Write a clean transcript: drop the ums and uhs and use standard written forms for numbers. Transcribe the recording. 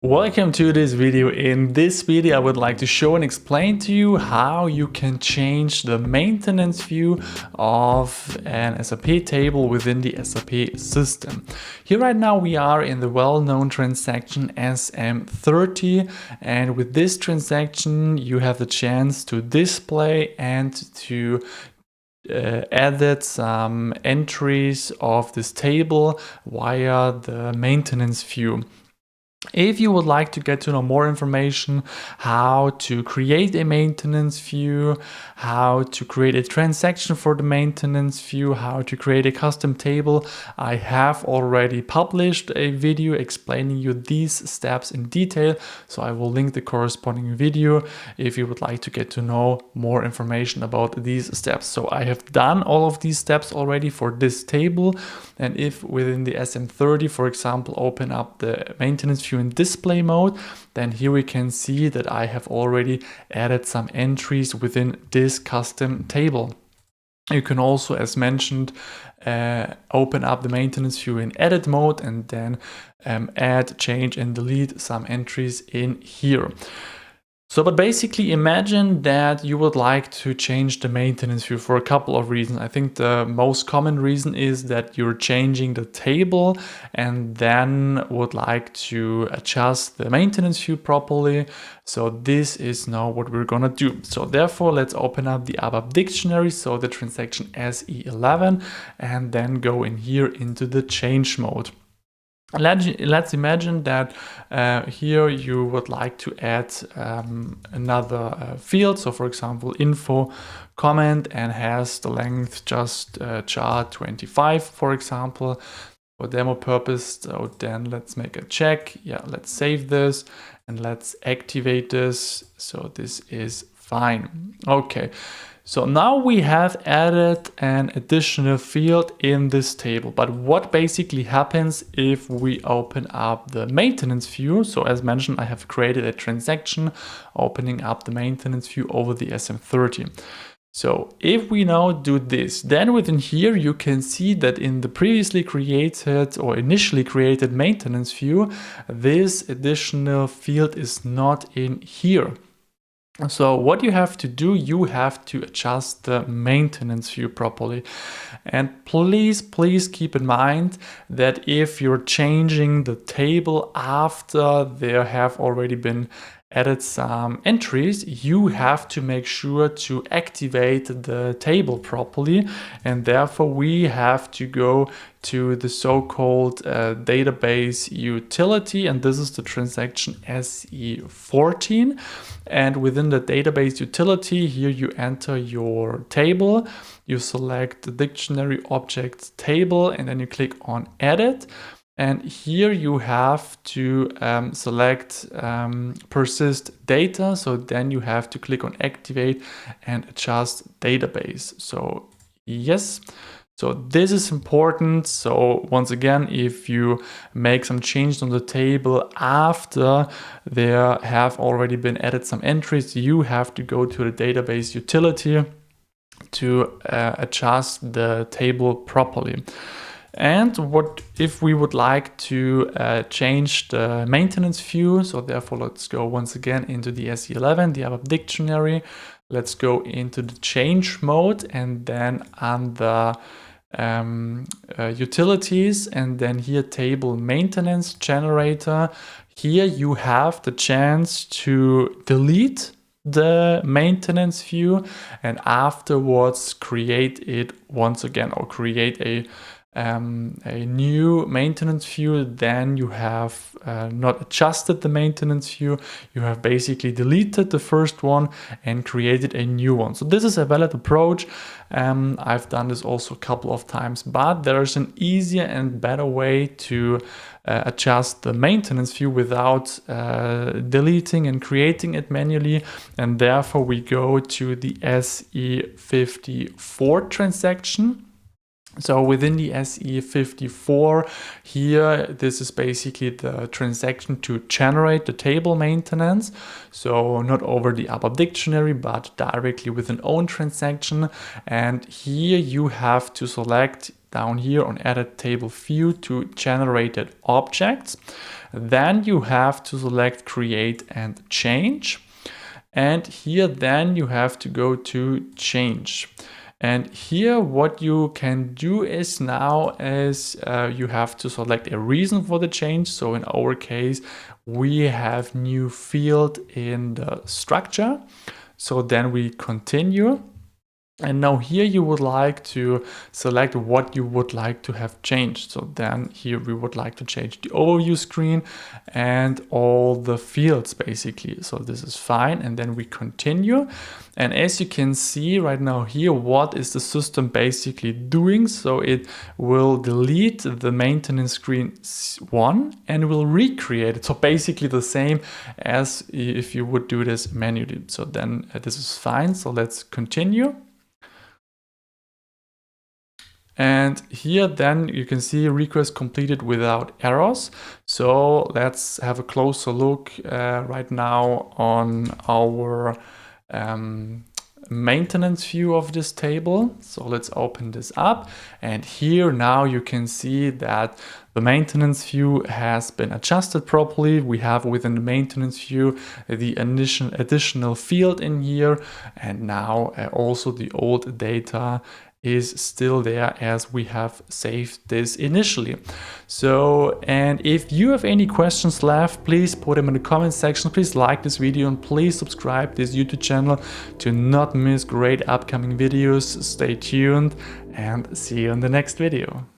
Welcome to this video. In this video, I would like to show and explain to you how you can change the maintenance view of an SAP table within the SAP system. Here right now we are in the well-known transaction SM30, and with this transaction you have the chance to display and to added some entries of this table via the maintenance view. If you would like to get to know more information, how to create a maintenance view, how to create a transaction for the maintenance view, how to create a custom table, I have already published a video explaining you these steps in detail. So I will link the corresponding video if you would like to get to know more information about these steps. So I have done all of these steps already for this table. And if within the SM30, for example, open up the maintenance view in display mode, then here we can see that I have already added some entries within this custom table. You can also, as mentioned, open up the maintenance view in edit mode and then add, change and delete some entries in here. So, but basically imagine that you would like to change the maintenance view for a couple of reasons. I think the most common reason is that you're changing the table and then would like to adjust the maintenance view properly. So this is now what we're gonna do. So therefore, let's open up the ABAP dictionary, so the transaction SE11, and then go in here into the change mode. Let's imagine that here you would like to add another field. So for example, info comment and has the length just chart 25, for example, for demo purpose. So then let's make a check. Yeah, let's save this and let's activate this. So this is fine. Okay. So now we have added an additional field in this table, but what basically happens if we open up the maintenance view? So as mentioned, I have created a transaction opening up the maintenance view over the SM30. So if we now do this, then within here you can see that in the previously created or initially created maintenance view, this additional field is not in here. So what you have to do, you have to adjust the maintenance view properly. And please keep in mind that if you're changing the table after there have already been added some entries, you have to make sure to activate the table properly, and therefore we have to go to the so-called database utility, and this is the transaction SE14. And within the database utility, here you enter your table, you select the dictionary object table, and then you click on edit. And here you have to select Persist Data. So then you have to click on Activate and Adjust Database. So yes. So this is important. So once again, if you make some changes on the table after there have already been added some entries, you have to go to the database utility to adjust the table properly. And what if we would like to change the maintenance view? So therefore, let's go once again into the SE11, the ABAP dictionary. Let's go into the change mode and then under utilities, and then here table maintenance generator. Here you have the chance to delete the maintenance view and afterwards create it once again, or create a new maintenance view. Then you have not adjusted the maintenance view, you have basically deleted the first one and created a new one. So this is a valid approach. I've done this also a couple of times, but there's an easier and better way to adjust the maintenance view without deleting and creating it manually, and therefore we go to the SE54 transaction. So within the SE54 here, this is basically the transaction to generate the table maintenance. So not over the ABAP dictionary, but directly with an own transaction. And here you have to select down here on edit table view to generated objects. Then you have to select create and change. And here then you have to go to change. And here what you can do is now you have to select a reason for the change. So in our case, we have new field in the structure. So then we continue. And now here you would like to select what you would like to have changed. So then here we would like to change the overview screen and all the fields basically. So this is fine. And then we continue. And as you can see right now here, what is the system basically doing? So it will delete the maintenance screen 1 and will recreate it. So basically the same as if you would do this manually. So then this is fine. So let's continue. And here then you can see request completed without errors. So let's have a closer look right now on our maintenance view of this table. So let's open this up, and here now you can see that the maintenance view has been adjusted properly. We have within the maintenance view the additional field in here, and now also the old data is still there as we have saved this initially. So, and if you have any questions left, please put them in the comment section. Please like this video and please subscribe this YouTube channel to not miss great upcoming videos. Stay tuned and see you in the next video.